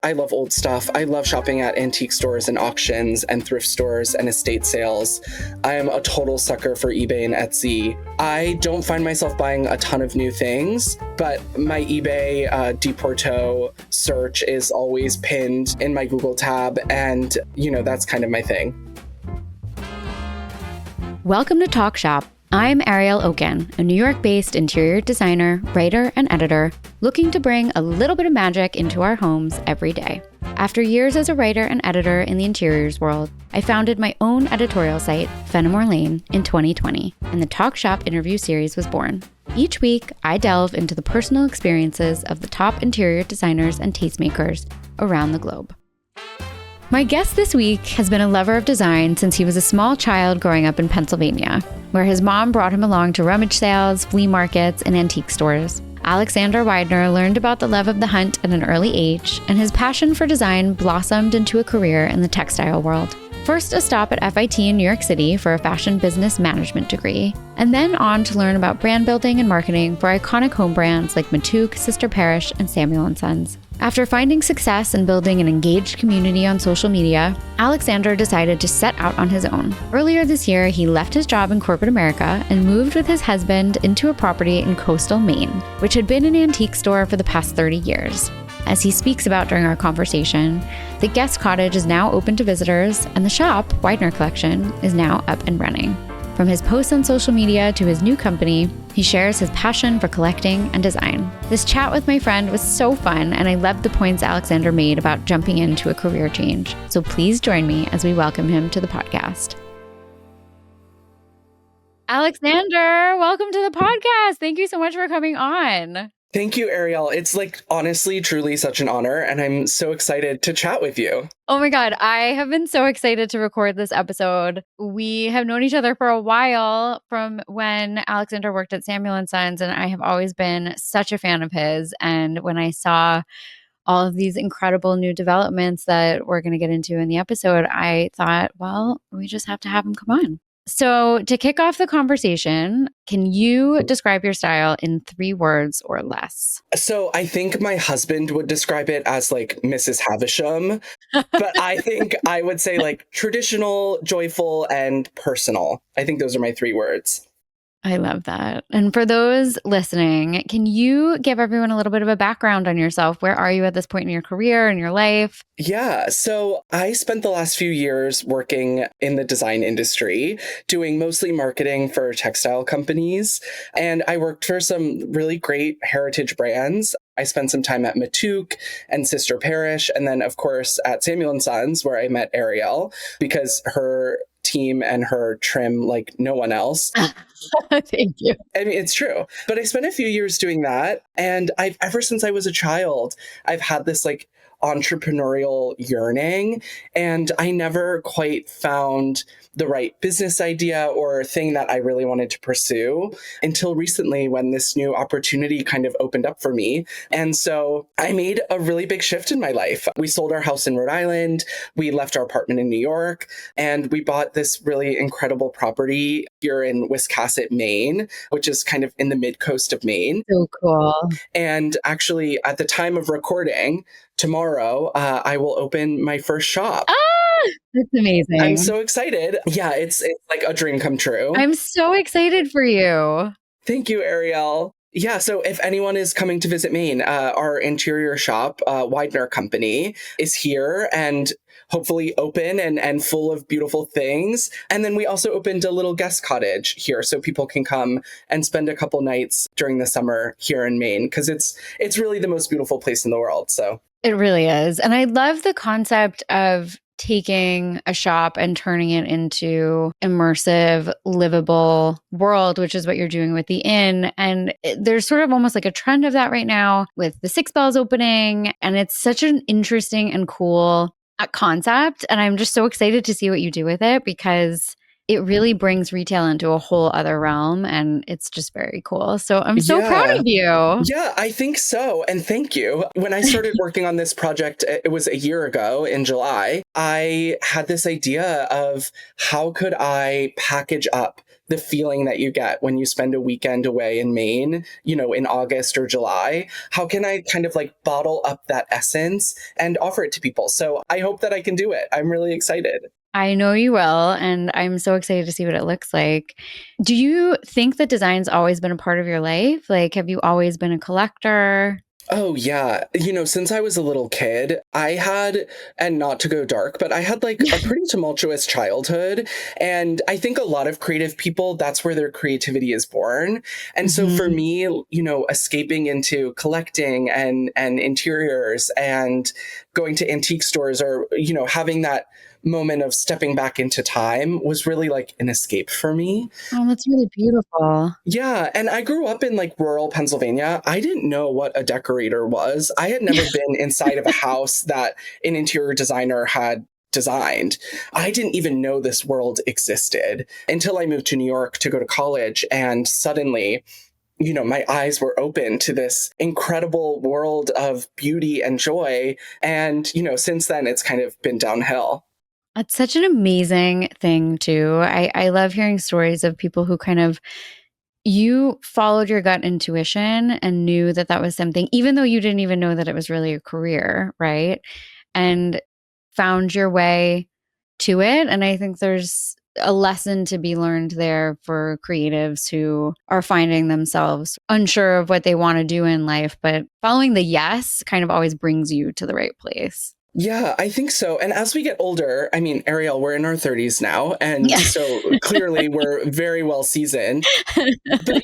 I love old stuff. I love shopping at antique stores and auctions and thrift stores and estate sales. I am a total sucker for eBay and Etsy. I don't find myself buying a ton of new things, but my eBay Deporto search is always pinned in my Google tab, and, that's kind of my thing. Welcome to Talk Shop. I'm Ariel Okin, a New York-based interior designer, writer, and editor, looking to bring a little bit of magic into our homes every day. After years as a writer and editor in the interiors world, I founded my own editorial site, Fenimore Lane, in 2020, and the Talk Shop interview series was born. Each week, I delve into the personal experiences of the top interior designers and tastemakers around the globe. My guest this week has been a lover of design since he was a small child growing up in Pennsylvania, where his mom brought him along to rummage sales, flea markets, and antique stores. Alexander Widener learned about the love of the hunt at an early age, and his passion for design blossomed into a career in the textile world. First a stop at FIT in New York City for a fashion business management degree, and then on to learn about brand building and marketing for iconic home brands like Matouk, Sister Parish, and Samuel & Sons. After finding success in building an engaged community on social media, Alexander decided to set out on his own. Earlier this year, he left his job in corporate America and moved with his husband into a property in coastal Maine, which had been an antique store for the past 30 years. As he speaks about during our conversation, the guest cottage is now open to visitors, and the shop, Widener Collection, is now up and running. From his posts on social media to his new company, he shares his passion for collecting and design. This chat with my friend was so fun, and I loved the points Alexander made about jumping into a career change. So please join me as we welcome him to the podcast. Alexander, welcome to the podcast. Thank you so much for coming on. Thank you, Ariel. It's honestly, truly such an honor, and I'm so excited to chat with you. Oh my God, I have been so excited to record this episode. We have known each other for a while from when Alexander worked at Samuel & Sons, and I have always been such a fan of his. And when I saw all of these incredible new developments that we're going to get into in the episode, I thought, well, we just have to have him come on. So to kick off the conversation, can you describe your style in 3 words or less? So I think my husband would describe it as Mrs. Havisham, but I think I would say traditional, joyful, and personal. I think those are my 3 words. I love that. And for those listening, can you give everyone a little bit of a background on yourself? Where are you at this point in your career and your life? Yeah, so I spent the last few years working in the design industry, doing mostly marketing for textile companies. And I worked for some really great heritage brands. I spent some time at Matouk and Sister Parish, and then, of course, at Samuel & Sons, where I met Ariel, because her team and her trim like no one else. Thank you. I mean, it's true. But I spent a few years doing that. And ever since I was a child, I've had this entrepreneurial yearning, and I never quite found the right business idea or thing that I really wanted to pursue until recently, when this new opportunity kind of opened up for me. And so I made a really big shift in my life. We sold our house in Rhode Island, we left our apartment in New York, and we bought this really incredible property here in Wiscasset, Maine, which is kind of in the mid-coast of Maine. So cool. And actually, at the time of recording, tomorrow, I will open my first shop. That's amazing. I'm so excited. Yeah, it's like a dream come true. I'm so excited for you. Thank you, Ariel. Yeah, so if anyone is coming to visit Maine, our interior shop, Widener Company, is here and hopefully open and full of beautiful things. And then we also opened a little guest cottage here so people can come and spend a couple nights during the summer here in Maine, because it's really the most beautiful place in the world. So it really is. And I love the concept of taking a shop and turning it into immersive, livable world, which is what you're doing with the inn. And there's sort of almost like a trend of that right now with the Six Bells opening. And it's such an interesting and cool concept. And I'm just so excited to see what you do with it, because it really brings retail into a whole other realm, and it's just very cool. So I'm so proud Yeah. of you. Yeah, I think so. And thank you. When I started working on this project, it was a year ago in July, I had this idea of how could I package up the feeling that you get when you spend a weekend away in Maine, in August or July. How can I kind of like bottle up that essence and offer it to people? So I hope that I can do it. I'm really excited. I know you will, and I'm so excited to see what it looks like. Do you think that design's always been a part of your life? Like, have you always been a collector? Oh, yeah. Since I was a little kid, I had, and not to go dark, but I had like a pretty tumultuous childhood. And I think a lot of creative people, that's where their creativity is born. And so for me, escaping into collecting and interiors and going to antique stores or, having that moment of stepping back into time was really like an escape for me. Oh, that's really beautiful. Yeah, and I grew up in like rural Pennsylvania. I didn't know what a decorator was. I had never been inside of a house that an interior designer had designed. I didn't even know this world existed until I moved to New York to go to college, and suddenly my eyes were open to this incredible world of beauty and joy. And, since then, it's kind of been downhill. That's such an amazing thing, too. I love hearing stories of people who kind of, you followed your gut intuition and knew that that was something, even though you didn't even know that it was really a career, right? And found your way to it. And I think there's a lesson to be learned there for creatives who are finding themselves unsure of what they want to do in life, but following the yes kind of always brings you to the right place. Yeah, I think so. And as we get older, I mean, Ariel, we're in our 30s now. And Yeah. so clearly we're very well seasoned. But,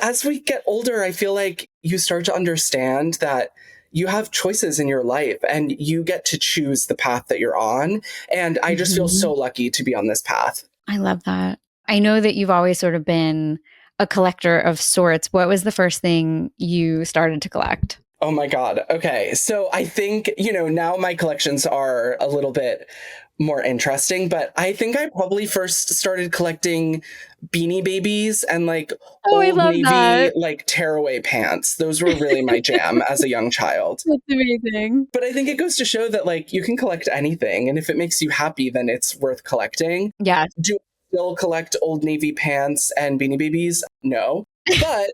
as we get older, I feel like you start to understand that you have choices in your life and you get to choose the path that you're on. And I just feel so lucky to be on this path. I love that. I know that you've always sort of been a collector of sorts. What was the first thing you started to collect? Oh my God. Okay. So I think, now my collections are a little bit more interesting, but I think I probably first started collecting Beanie Babies and like I Old love Navy, that. like tearaway pants. Those were really my jam as a young child. That's amazing. But I think it goes to show that like you can collect anything. And if it makes you happy, then it's worth collecting. Yeah. Do I still collect Old Navy pants and Beanie Babies? No. But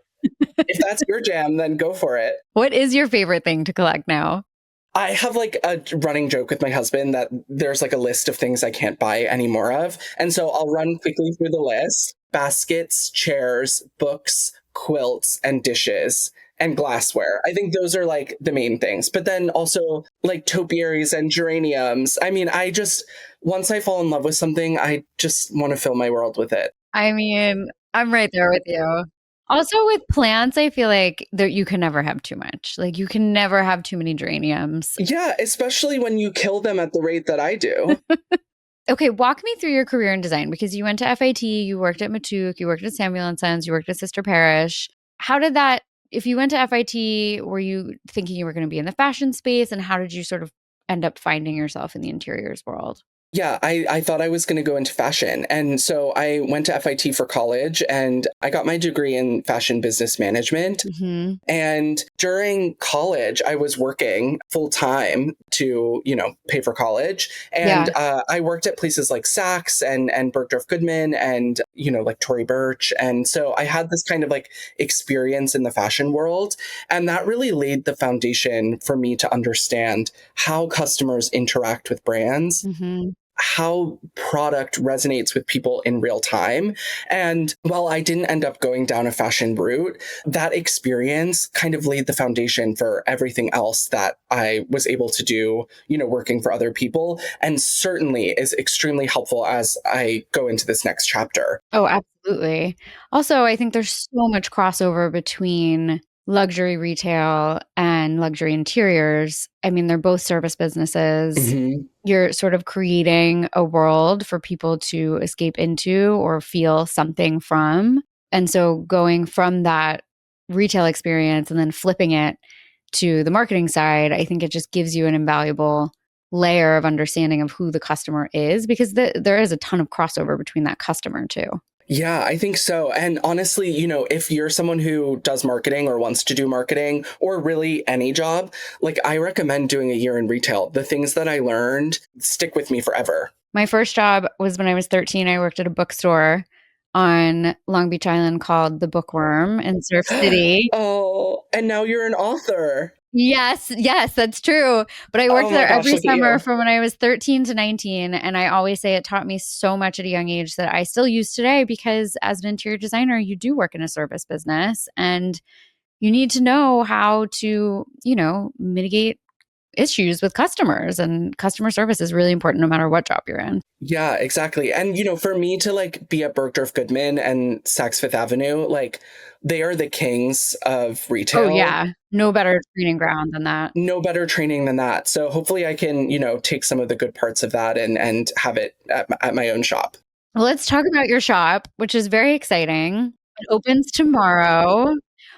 if that's your jam, then go for it. What is your favorite thing to collect now? I have like a running joke with my husband that there's like a list of things I can't buy any more of. And so I'll run quickly through the list: baskets, chairs, books, quilts, and dishes, and glassware. I think those are like the main things. But then also like topiaries and geraniums. I mean, once I fall in love with something, I just want to fill my world with it. I mean, I'm right there with you. Also, with plants, I feel like that you can never have too much. Like you can never have too many geraniums. Yeah, especially when you kill them at the rate that I do. Okay, walk me through your career in design, because you went to FIT, you worked at Matouk, you worked at Samuel and Sons, you worked at Sister Parish. How did that, if you went to FIT, were you thinking you were going to be in the fashion space, and how did you sort of end up finding yourself in the interiors world? Yeah, I thought I was going to go into fashion. And so I went to FIT for college and I got my degree in fashion business management. And during college, I was working full time to, pay for college. And I worked at places like Saks and Bergdorf Goodman and, like Tory Burch. And so I had this kind of like experience in the fashion world. And that really laid the foundation for me to understand how customers interact with brands. How product resonates with people in real time. And while I didn't end up going down a fashion route, that experience kind of laid the foundation for everything else that I was able to do, working for other people, and certainly is extremely helpful as I go into this next chapter. Oh, absolutely. Also, I think there's so much crossover between luxury retail and luxury interiors. I mean, they're both service businesses. You're sort of creating a world for people to escape into or feel something from. And so going from that retail experience and then flipping it to the marketing side, I think it just gives you an invaluable layer of understanding of who the customer is, because there is a ton of crossover between that customer too. Yeah, I think so. And honestly, if you're someone who does marketing or wants to do marketing or really any job, like I recommend doing a year in retail. The things that I learned stick with me forever. My first job was when I was 13. I worked at a bookstore on Long Beach Island called The Bookworm in Surf City. Oh, and now you're an author. Yes, that's true. But I worked Oh my there gosh, every look at summer you. from when I was 13 to 19. And I always say it taught me so much at a young age that I still use today, because as an interior designer, you do work in a service business and you need to know how to, mitigate issues with customers, and customer service is really important no matter what job you're in. Yeah, exactly. And, for me to like be at Bergdorf Goodman and Saks Fifth Avenue, like they are the kings of Oh retail. yeah. No better training ground than that. No better training than that. So hopefully I can, take some of the good parts of that and have it at my own shop. Well, let's talk about your shop, which is very exciting. It opens tomorrow.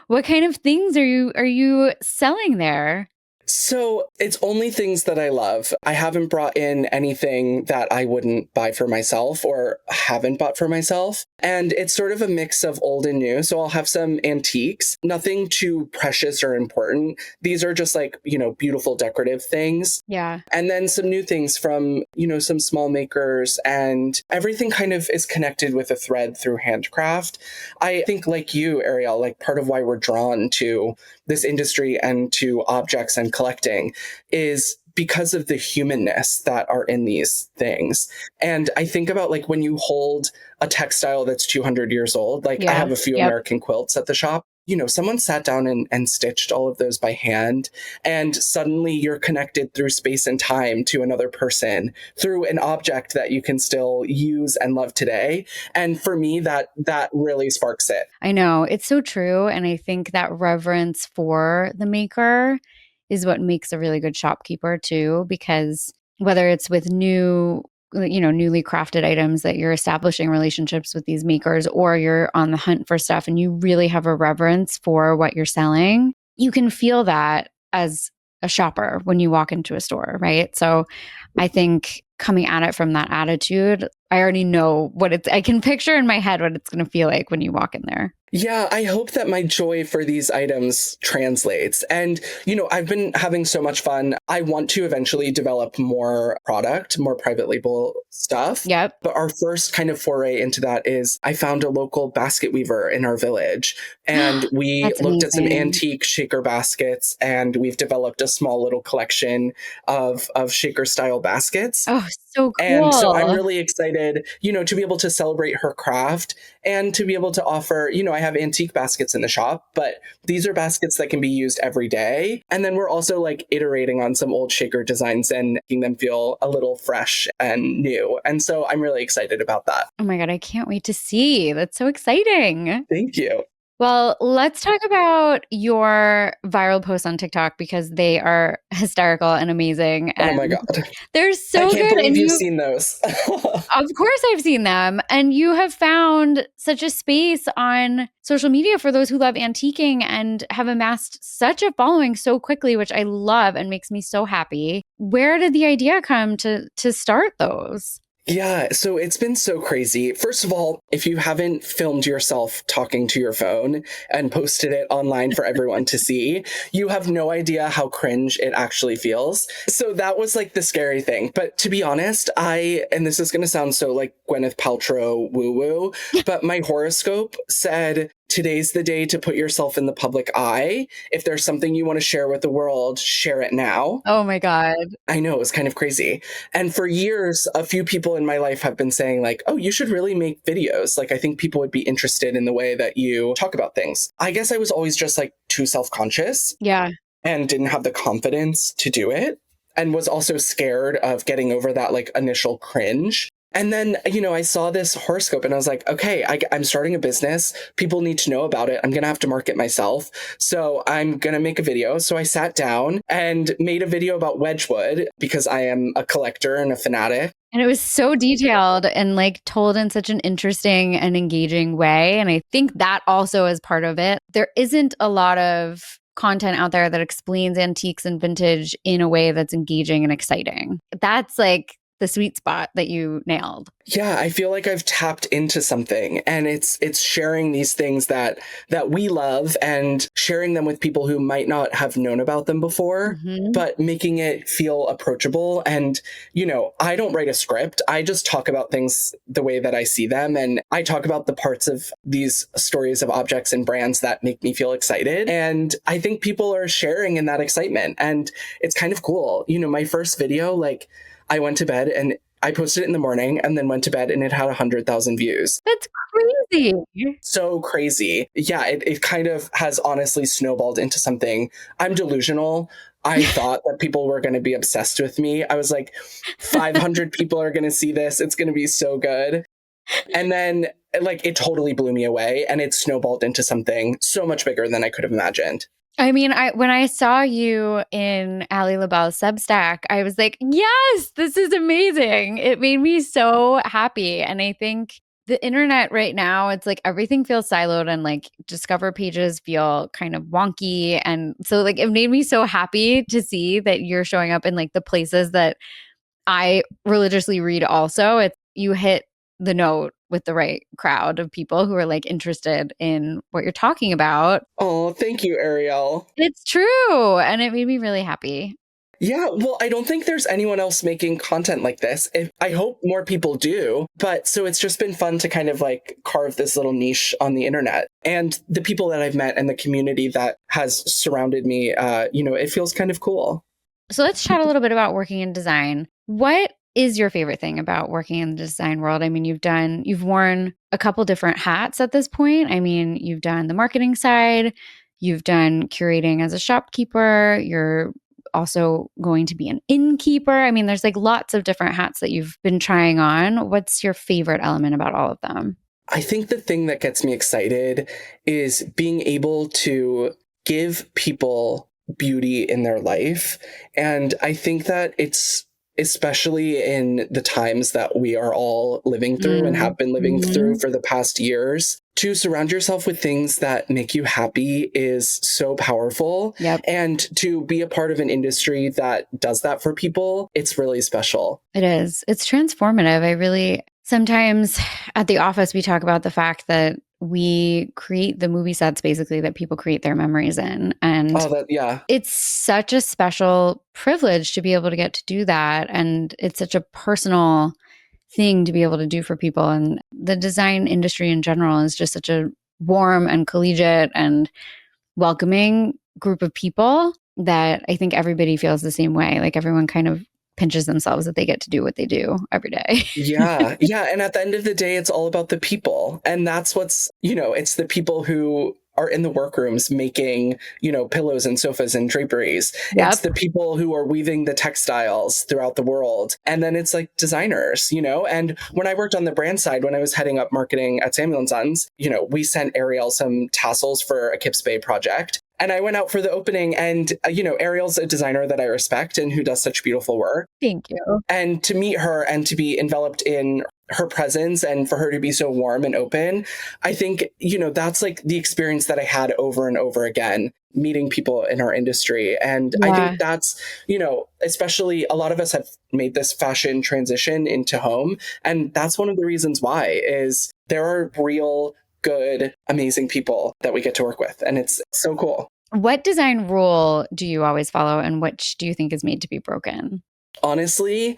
What kind of things are you selling there? So it's only things that I love. I haven't brought in anything that I wouldn't buy for myself or haven't bought for myself. And it's sort of a mix of old and new. So I'll have some antiques, nothing too precious or important. These are just like, beautiful decorative things. Yeah. And then some new things from, some small makers, and everything kind of is connected with a thread through handcraft. I think like you, Ariel, like part of why we're drawn to this industry and to objects and collecting is because of the humanness that are in these things. And I think about like when you hold a textile that's 200 years old, like I Yeah. have a few Yep. American quilts at the shop. Someone sat down and stitched all of those by hand, and suddenly you're connected through space and time to another person through an object that you can still use and love today. And for me, that really sparks it. I know. It's so true. And I think that reverence for the maker is what makes a really good shopkeeper too, because whether it's with newly crafted items that you're establishing relationships with these makers, or you're on the hunt for stuff and you really have a reverence for what you're selling, you can feel that as a shopper when you walk into a store, right? So I think coming at it from that attitude, I already know I can picture in my head what it's going to feel like when you walk in there. Yeah, I hope that my joy for these items translates. And, I've been having so much fun. I want to eventually develop more product, more private label stuff. Yep. But our first kind of foray into that is I found a local basket weaver in our village, and we That's looked at some amazing. antique shaker baskets, and we've developed a small little collection of shaker style baskets. Oh, so And so I'm cool. really excited, to be able to celebrate her craft and to be able to offer, I have antique baskets in the shop, but these are baskets that can be used every day. And then we're also like iterating on some old shaker designs and making them feel a little fresh and new. And so I'm really excited about that. Oh my God, I can't wait to see. That's so exciting. Thank you. Well, let's talk about your viral posts on TikTok, because they are hysterical and amazing. Oh And my God. they're so I can't good. believe And you've seen those. of course, I've seen them. And you have found such a space on social media for those who love antiquing and have amassed such a following so quickly, which I love and makes me so happy. Where did the idea come to start those? Yeah, so it's been so crazy. First of all, if you haven't filmed yourself talking to your phone and posted it online for everyone to see, you have no idea how cringe it actually feels. So that was like the scary thing. But to be honest, and this is going to sound so like Gwyneth Paltrow woo-woo, but my horoscope said, today's the day to put yourself in the public eye. If there's something you want to share with the world, share it now. Oh my God. I know, it was kind of crazy. And for years, a few people in my life have been saying like, oh, you should really make videos. Like, I think people would be interested in the way that you talk about things. I guess I was always just like too self-conscious. Yeah. And didn't have the confidence to do it. And was also scared of getting over that like initial cringe. And then, I saw this horoscope and I was like, okay, I'm starting a business. People need to know about it. I'm going to have to market myself. So I'm going to make a video. So I sat down and made a video about Wedgwood because I am a collector and a fanatic. And it was so detailed and like told in such an interesting and engaging way. And I think that also is part of it. There isn't a lot of content out there that explains antiques and vintage in a way that's engaging and exciting. That's like the sweet spot that you nailed. Yeah, I feel like I've tapped into something, and it's sharing these things that we love and sharing them with people who might not have known about them before, but making it feel approachable. And, I don't write a script. I just talk about things the way that I see them. And I talk about the parts of these stories of objects and brands that make me feel excited. And I think people are sharing in that excitement. And it's kind of cool. My first video, like, I went to bed and I posted it in the morning and then went to bed and it had 100,000 views. That's crazy. So crazy. Yeah, it kind of has honestly snowballed into something. I'm delusional. I thought that people were going to be obsessed with me. I was like, 500 people are going to see this. It's going to be so good. And then like it totally blew me away and it snowballed into something so much bigger than I could have imagined. I mean, when I saw you in Ali LaBelle's Substack, I was like, yes, this is amazing. It made me so happy. And I think the internet right now, it's like everything feels siloed and like Discover pages feel kind of wonky. And so like it made me so happy to see that you're showing up in like the places that I religiously read also. It's you hit the note with the right crowd of people who are like interested in what you're talking about. Oh, thank you, Ariel. It's true. And it made me really happy. Yeah, well, I don't think there's anyone else making content like this. I hope more people do. But so it's just been fun to kind of like carve this little niche on the internet. And the people that I've met and the community that has surrounded me, it feels kind of cool. So let's chat a little bit about working in design. What is your favorite thing about working in the design world? I mean, you've worn a couple different hats at this point. I mean, you've done the marketing side, you've done curating as a shopkeeper, you're also going to be an innkeeper. I mean, there's like lots of different hats that you've been trying on. What's your favorite element about all of them? I think the thing that gets me excited is being able to give people beauty in their life. And I think that it's especially in the times that we are all living through and have been living through for the past years, to surround yourself with things that make you happy is so powerful. Yep. And to be a part of an industry that does that for people, it's really special. It is. It's transformative. Sometimes at the office, we talk about the fact that we create the movie sets basically that people create their memories in. And it's such a special privilege to be able to get to do that. And it's such a personal thing to be able to do for people. And the design industry in general is just such a warm and collegiate and welcoming group of people that I think everybody feels the same way. Like everyone kind of pinches themselves that they get to do what they do every day. Yeah. And at the end of the day, it's all about the people. And that's what's, it's the people who are in the workrooms making, pillows and sofas and draperies. Yep. It's the people who are weaving the textiles throughout the world. And then it's like designers, and when I worked on the brand side, when I was heading up marketing at Samuel & Sons, we sent Ariel some tassels for a Kips Bay project. And I went out for the opening and, Ariel's a designer that I respect and who does such beautiful work. Thank you. And to meet her and to be enveloped in her presence and for her to be so warm and open, I think, that's like the experience that I had over and over again, meeting people in our industry. And I think that's, especially a lot of us have made this fashion transition into home. And that's one of the reasons why is there are real good, amazing people that we get to work with. And it's so cool. What design rule do you always follow and which do you think is made to be broken? Honestly,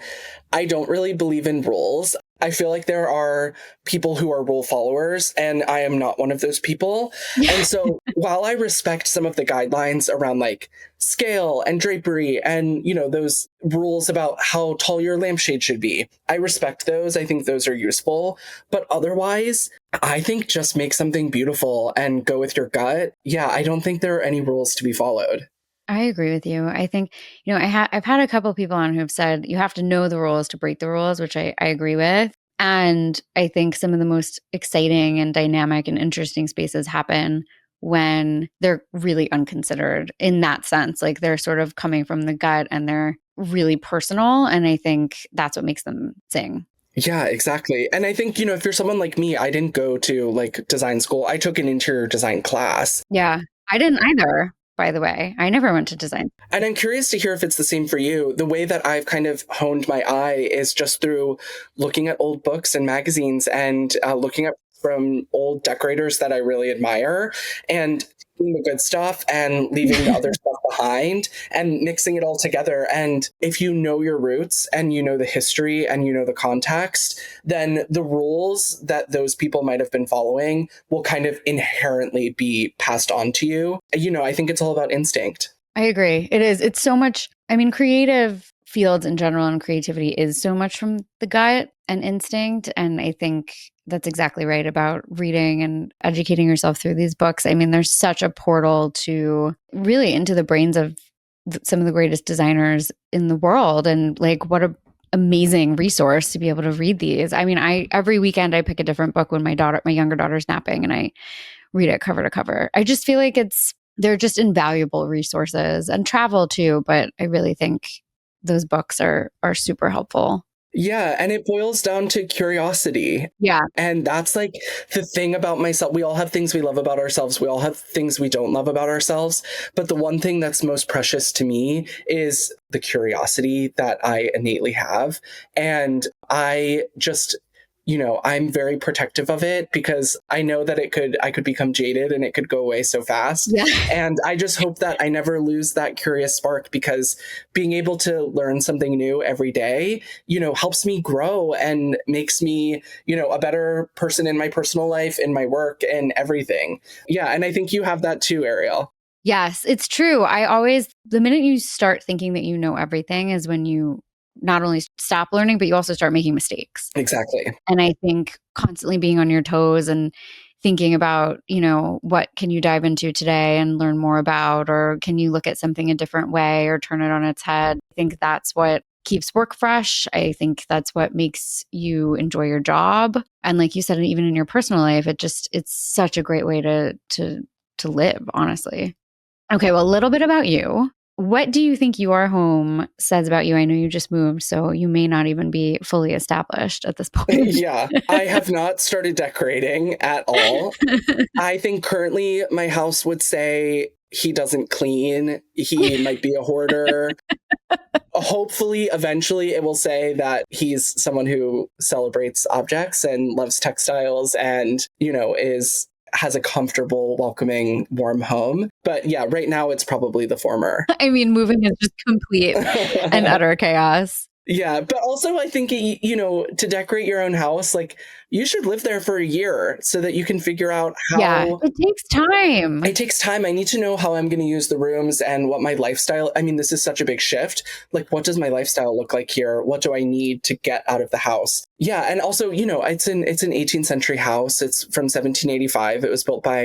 I don't really believe in rules. I feel like there are people who are rule followers, and I am not one of those people. And so while I respect some of the guidelines around like scale and drapery and, those rules about how tall your lampshade should be, I respect those. I think those are useful. But otherwise, I think just make something beautiful and go with your gut. Yeah, I don't think there are any rules to be followed. I agree with you. I think, I've had a couple people on who have said you have to know the rules to break the rules, which I agree with. And I think some of the most exciting and dynamic and interesting spaces happen when they're really unconsidered in that sense. Like they're sort of coming from the gut and they're really personal. And I think that's what makes them sing. Yeah, exactly. And I think, if you're someone like me, I didn't go to like design school. I took an interior design class. Yeah, I didn't either. by the way. I never went to design. And I'm curious to hear if it's the same for you. The way that I've kind of honed my eye is just through looking at old books and magazines and looking up from old decorators that I really admire and taking the good stuff and leaving the other stuff behind and mixing it all together. And if you know your roots and you know the history and you know the context, then the rules that those people might have been following will kind of inherently be passed on to you. You know, I think it's all about instinct. I agree. It is. It's so much, I mean, creative fields in general and creativity is so much from the gut and instinct. And I think that's exactly right about reading and educating yourself through these books. I mean, there's such a portal to really into the brains of some of the greatest designers in the world. And like, what a amazing resource to be able to read these. I mean, every weekend I pick a different book when my younger daughter's napping, and I read it cover to cover. I just feel like they're just invaluable resources, and travel too. But I really think those books are super helpful. Yeah, and it boils down to curiosity. Yeah. And that's like the thing about myself. We all have things we love about ourselves. We all have things we don't love about ourselves. But the one thing that's most precious to me is the curiosity that I innately have. And I just, you know, I'm very protective of it because I know that I could become jaded and it could go away so fast. Yeah. And I just hope that I never lose that curious spark, because being able to learn something new every day, you know, helps me grow and makes me, you know, a better person in my personal life, in my work, and everything. Yeah. And I think you have that too, Ariel. Yes, it's true. The minute you start thinking that you know everything is when you not only stop learning, but you also start making mistakes. Exactly. And I think constantly being on your toes and thinking about, you know, what can you dive into today and learn more about, or can you look at something a different way or turn it on its head? I think that's what keeps work fresh. I think that's what makes you enjoy your job. And like you said, even in your personal life, it's such a great way to live, honestly. Okay, well, a little bit about you. What do you think your home says about you? I know you just moved, so you may not even be fully established at this point. Yeah, I have not started decorating at all. I think currently my house would say he doesn't clean. He might be a hoarder. Hopefully, eventually it will say that he's someone who celebrates objects and loves textiles and, you know, has a comfortable, welcoming, warm home. But yeah, right now it's probably the former. I mean, moving is just complete and utter chaos. Yeah, but also I think, you know, to decorate your own house, like you should live there for a year so that you can figure out how. Yeah, it takes time. It takes time. I need to know how I'm going to use the rooms and what my lifestyle. I mean, this is such a big shift. Like, what does my lifestyle look like here? What do I need to get out of the house? Yeah, and also, you know, it's an 18th century house. It's from 1785. It was built by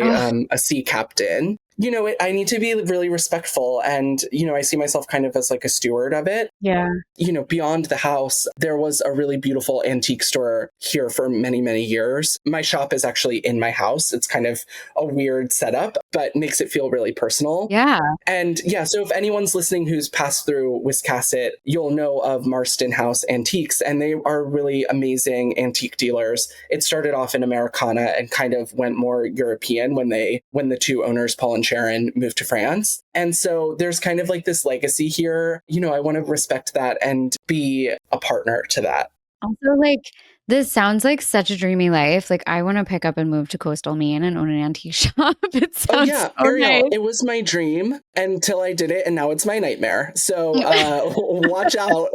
a sea captain. You know, I need to be really respectful. And, you know, I see myself kind of as like a steward of it. Yeah. You know, beyond the house, there was a really beautiful antique store here for many, many years. My shop is actually in my house. It's kind of a weird setup, but makes it feel really personal. Yeah. And yeah, so if anyone's listening who's passed through Wiscasset, you'll know of Marston House Antiques, and they are really amazing antique dealers. It started off in Americana and kind of went more European when the two owners, Paul and Sharon, moved to France. And so there's kind of like this legacy here. You know, I want to respect that and be a partner to that. Also, like, this sounds like such a dreamy life. Like, I want to pick up and move to coastal Maine and own an antique shop. It sounds Ariel, nice. It was my dream until I did it, and now it's my nightmare. So watch out.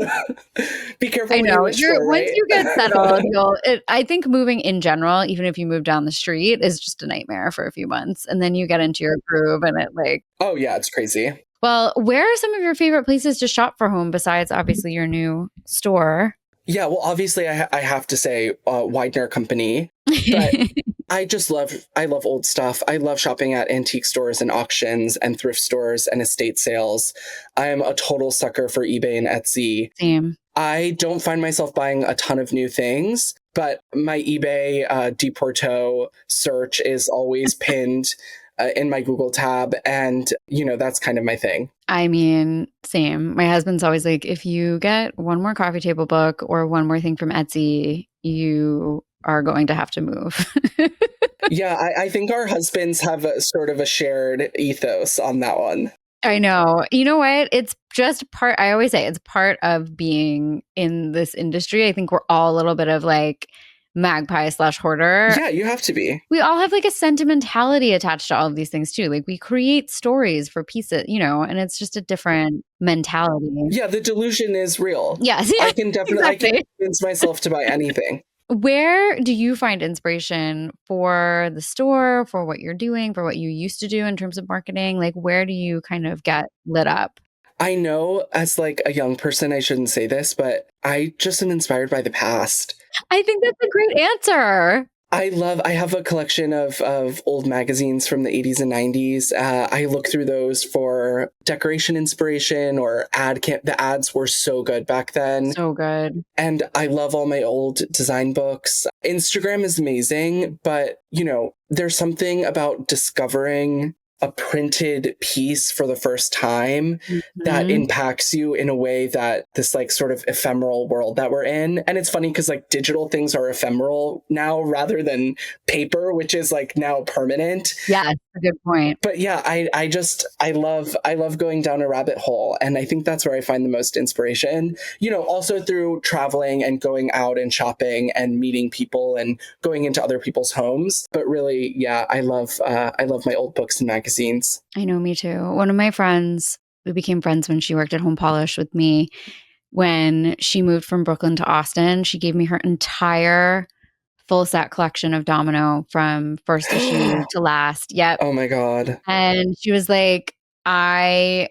Be careful. I know. Once you get settled, I think moving in general, even if you move down the street, is just a nightmare for a few months, and then you get into your groove, and it like. Oh yeah, it's crazy. Well, where are some of your favorite places to shop for home besides obviously your new store? Yeah, well, obviously, I have to say Widener Company, but I love old stuff. I love shopping at antique stores and auctions and thrift stores and estate sales. I am a total sucker for eBay and Etsy. Same. I don't find myself buying a ton of new things, but my eBay Deporto search is always pinned in my Google tab. And, you know, that's kind of my thing. I mean, same. My husband's always like, if you get one more coffee table book or one more thing from Etsy, you are going to have to move. Yeah, I think our husbands have a sort of a shared ethos on that one. I know. You know what? It's just part, I always say it's part of being in this industry. I think we're all a little bit of like magpie slash hoarder. Yeah, you have to be. We all have like a sentimentality attached to all of these things too. Like we create stories for pieces, and it's just a different mentality. Yeah, the delusion is real. Yes. I can definitely I can Exactly. convince myself to buy anything. Where do you find inspiration for the store, for what you're doing, for what you used to do in terms of marketing? Like, where do you kind of get lit up? I know as like a young person, I shouldn't say this, but I just am inspired by the past. I think that's a great answer. I have a collection of old magazines from the 80s and 90s. I look through those for decoration inspiration or the ads were so good back then. So good. And I love all my old design books. Instagram is amazing, but there's something about discovering a printed piece for the first time that impacts you in a way that this like sort of ephemeral world that we're in. And it's funny because like digital things are ephemeral now rather than paper, which is like now permanent. Yeah, that's a good point. But yeah, I love going down a rabbit hole. And I think that's where I find the most inspiration, also through traveling and going out and shopping and meeting people and going into other people's homes. But really, yeah, I love my old books and magazines. I know, me too. One of my friends, we became friends when she worked at Home Polish with me. When she moved from Brooklyn to Austin, she gave me her entire full set collection of Domino from first issue to last. Yep. Oh my God. And she was like, I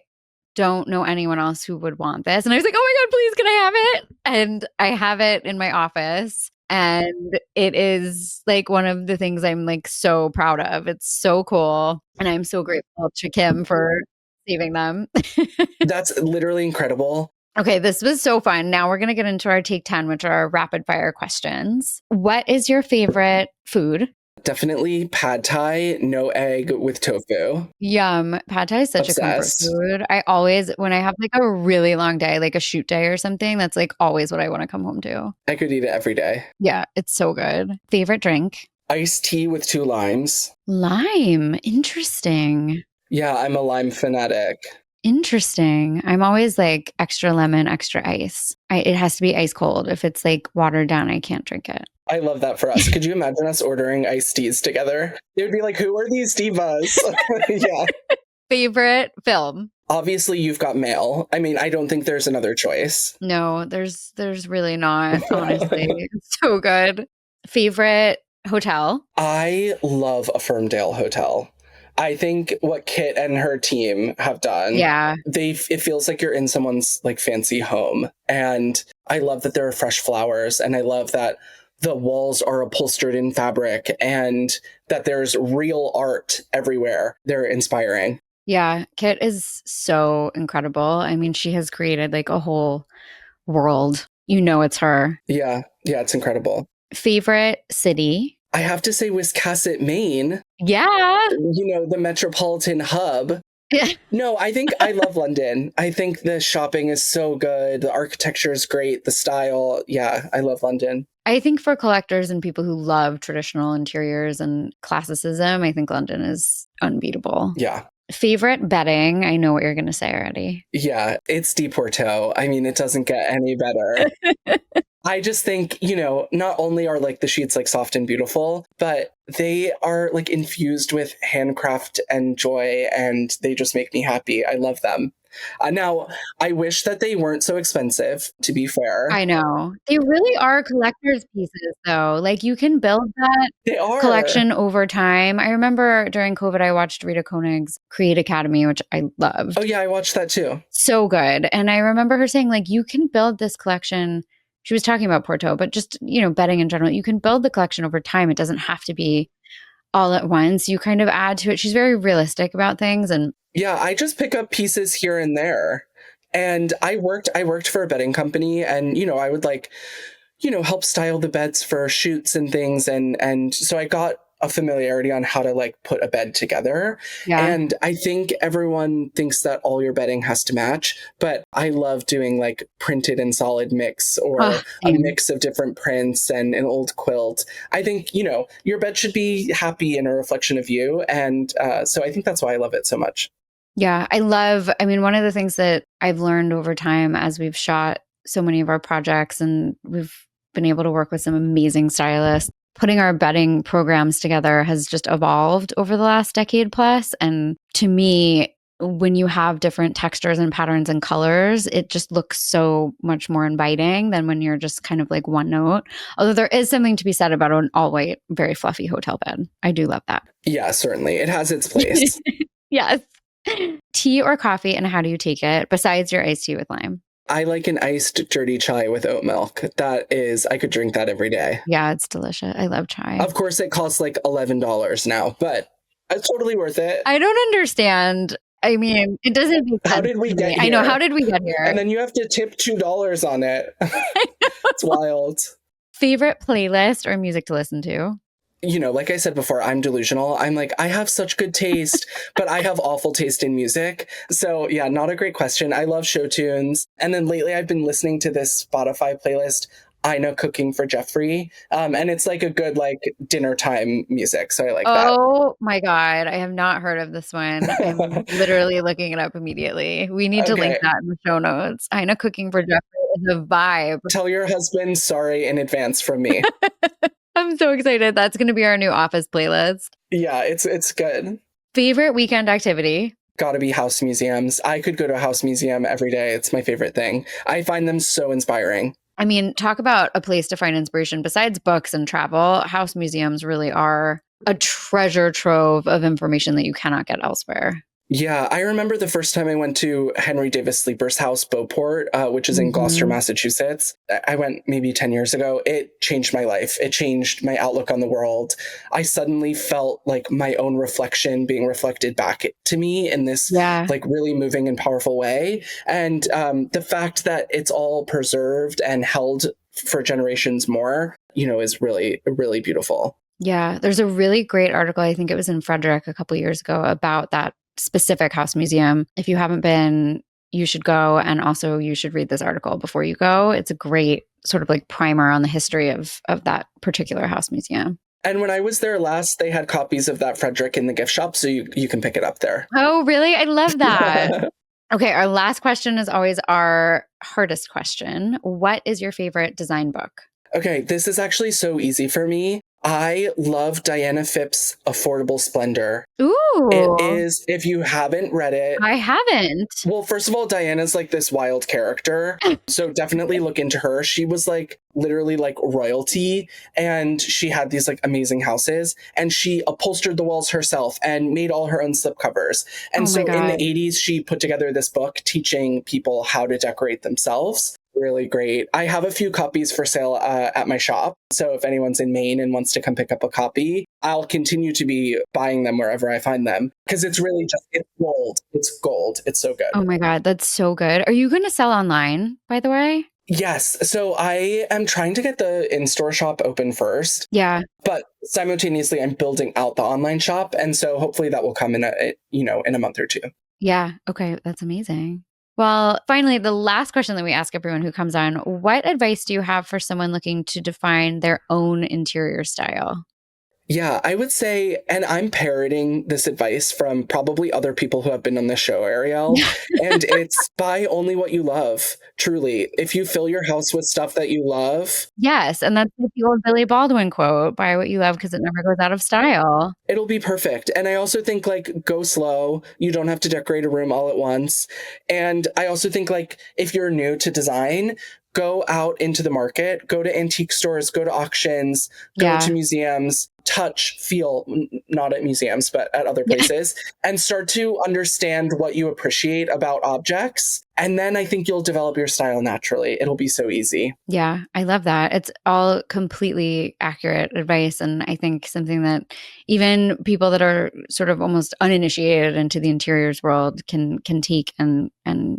don't know anyone else who would want this. And I was like, oh my God, please, can I have it? And I have it in my office. And it is like one of the things I'm like so proud of. It's so cool. And I'm so grateful to Kim for saving them. That's literally incredible. Okay, this was so fun. Now we're going to get into our Take 10, which are rapid fire questions. What is your favorite food? Definitely pad thai, no egg with tofu. Yum. Pad thai is such Obsessed. a comfort food. I always, when I have like a really long day, like a shoot day or something, that's like always what I want to come home to. I could eat it every day. Yeah, it's so good. Favorite drink? Iced tea with 2 limes. Lime. Interesting. Yeah, I'm a lime fanatic. Interesting. I'm always like extra lemon, extra ice. It has to be ice cold. If it's like watered down, I can't drink it. I love that for us. Could you imagine us ordering iced teas together? It would be like, who are these divas? Yeah. Favorite film? Obviously, You've Got Mail. I mean, I don't think there's another choice. No, there's really not, honestly. It's so good. Favorite hotel? I love a Ferndale hotel. I think what Kit and her team have done, Yeah. it feels like you're in someone's like fancy home. And I love that there are fresh flowers, and I love that the walls are upholstered in fabric and that there's real art everywhere. They're inspiring. Yeah, Kit is so incredible. I mean, she has created like a whole world. It's her. Yeah, it's incredible. Favorite city? I have to say Wiscasset, Maine. Yeah. The metropolitan hub. Yeah. No, I think I love London. I think the shopping is so good. The architecture is great. The style. Yeah, I love London. I think for collectors and people who love traditional interiors and classicism, I think London is unbeatable. Yeah. Favorite bedding? I know what you're going to say already. Yeah, it's Deporto. I mean, it doesn't get any better. I just think, not only are like the sheets like soft and beautiful, but they are like infused with handcraft and joy, and they just make me happy. I love them. Now, I wish that they weren't so expensive, to be fair. I know. They really are collector's pieces, though. Like, you can build that collection over time. I remember during COVID, I watched Rita Koenig's Create Academy, which I loved. Oh, yeah, I watched that too. So good. And I remember her saying, like, you can build this collection. She was talking about Porto, but just, bedding in general. You can build the collection over time. It doesn't have to be all at once. You kind of add to it. She's very realistic about things. And yeah, I just pick up pieces here and there. And I worked for a bedding company, and I would like, help style the beds for shoots and things, and so I got a familiarity on how to like put a bed together. Yeah. And I think everyone thinks that all your bedding has to match, but I love doing like printed and solid mix or Oh, a same. mix of different prints and an old quilt. I think, your bed should be happy and a reflection of you. And so I think that's why I love it so much. Yeah, one of the things that I've learned over time as we've shot so many of our projects and we've been able to work with some amazing stylists, putting our bedding programs together has just evolved over the last decade plus. And to me, when you have different textures and patterns and colors, it just looks so much more inviting than when you're just kind of like one note. Although there is something to be said about an all white, very fluffy hotel bed. I do love that. Yeah, certainly. It has its place. Yes. Tea or coffee, and how do you take it besides your iced tea with lime? I like an iced dirty chai with oat milk. I could drink that every day. Yeah, it's delicious. I love chai. Of course, it costs like $11 now, but it's totally worth it. I don't understand. I mean, it doesn't make sense. How did we get here? I know. How did we get here? And then you have to tip $2 on it. It's wild. Favorite playlist or music to listen to? Like I said before, I'm delusional. I'm like, I have such good taste, but I have awful taste in music. So yeah, not a great question. I love show tunes. And then lately I've been listening to this Spotify playlist, Ina Cooking for Jeffrey. And it's like a good like dinner time music. So I like that. Oh my God. I have not heard of this one. I'm literally looking it up immediately. We need to link that in the show notes. Ina Cooking for Jeffrey is a vibe. Tell your husband sorry in advance from me. I'm so excited. That's going to be our new office playlist. Yeah, it's good. Favorite weekend activity? Gotta be house museums. I could go to a house museum every day. It's my favorite thing. I find them so inspiring. I mean, talk about a place to find inspiration. Besides books and travel, house museums really are a treasure trove of information that you cannot get elsewhere. Yeah, I remember the first time I went to Henry Davis Sleeper's house, Beauport, which is in Gloucester, Massachusetts. I went maybe 10 years ago. It changed my life. It changed my outlook on the world. I suddenly felt like my own reflection being reflected back to me in this like really moving and powerful way. And the fact that it's all preserved and held for generations more, is really, really beautiful. Yeah, there's a really great article. I think it was in Frederick a couple of years ago about that specific house museum. If you haven't been, you should go. And also you should read this article before you go. It's a great sort of like primer on the history of that particular house museum. And when I was there last, they had copies of that Frederick in the gift shop. So you can pick it up there. Oh, really? I love that. Okay. Our last question is always our hardest question. What is your favorite design book? Okay. This is actually so easy for me. I love Diana Phipps's Affordable Splendor. Ooh. It is, if you haven't read it. I haven't. Well, first of all, Diana's like this wild character. So definitely look into her. She was like literally like royalty. And she had these like amazing houses. And she upholstered the walls herself and made all her own slipcovers. And so in the 80s, she put together this book teaching people how to decorate themselves. Really great. I have a few copies for sale at my shop. So if anyone's in Maine and wants to come pick up a copy, I'll continue to be buying them wherever I find them because it's really it's gold. It's gold. It's so good. Oh my God, that's so good. Are you going to sell online, by the way? Yes. So I am trying to get the in-store shop open first. Yeah. But simultaneously, I'm building out the online shop. And so hopefully that will come in a month or two. Yeah. Okay. That's amazing. Well, finally, the last question that we ask everyone who comes on, what advice do you have for someone looking to define their own interior style? Yeah, I would say, and I'm parroting this advice from probably other people who have been on the show, Ariel, and it's buy only what you love. Truly, if you fill your house with stuff that you love. Yes, and that's like the old Billy Baldwin quote, buy what you love because it never goes out of style. It'll be perfect. And I also think like go slow. You don't have to decorate a room all at once. And I also think like if you're new to design, go out into the market, go to antique stores, go to auctions, go to museums, touch, feel, not at museums, but at other places, and start to understand what you appreciate about objects. And then I think you'll develop your style naturally. It'll be so easy. Yeah, I love that. It's all completely accurate advice. And I think something that even people that are sort of almost uninitiated into the interiors world can take and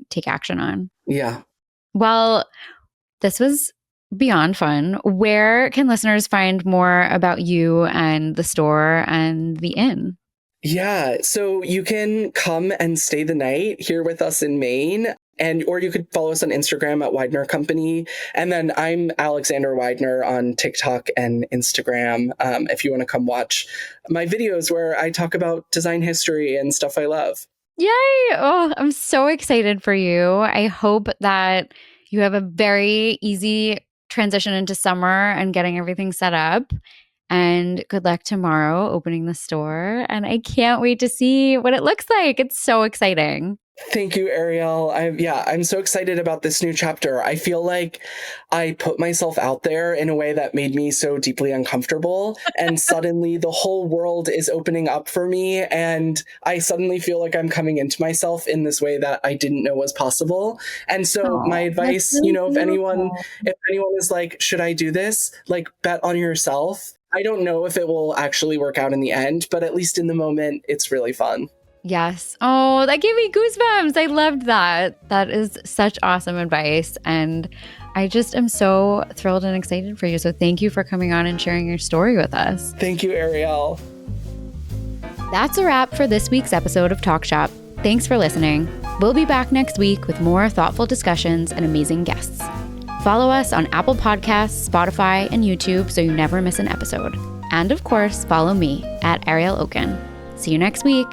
take action on. Yeah. Well, this was beyond fun, where can listeners find more about you and the store and the inn? Yeah, so you can come and stay the night here with us in Maine. Or you could follow us on Instagram at Widener Company. And then I'm Alexander Widener on TikTok and Instagram. If you want to come watch my videos where I talk about design history and stuff I love. Yay! Oh, I'm so excited for you. I hope that you have a very easy transition into summer and getting everything set up. And good luck tomorrow opening the store. And I can't wait to see what it looks like. It's so exciting. Thank you, Ariel. I'm so excited about this new chapter. I feel like I put myself out there in a way that made me so deeply uncomfortable. And suddenly the whole world is opening up for me. And I suddenly feel like I'm coming into myself in this way that I didn't know was possible. And so my advice, really if anyone is like, should I do this? Like, bet on yourself. I don't know if it will actually work out in the end, but at least in the moment, it's really fun. Yes. Oh, that gave me goosebumps. I loved that. That is such awesome advice. And I just am so thrilled and excited for you. So thank you for coming on and sharing your story with us. Thank you, Ariel. That's a wrap for this week's episode of Talk Shop. Thanks for listening. We'll be back next week with more thoughtful discussions and amazing guests. Follow us on Apple Podcasts, Spotify, and YouTube so you never miss an episode. And of course, follow me at Ariel Okin. See you next week.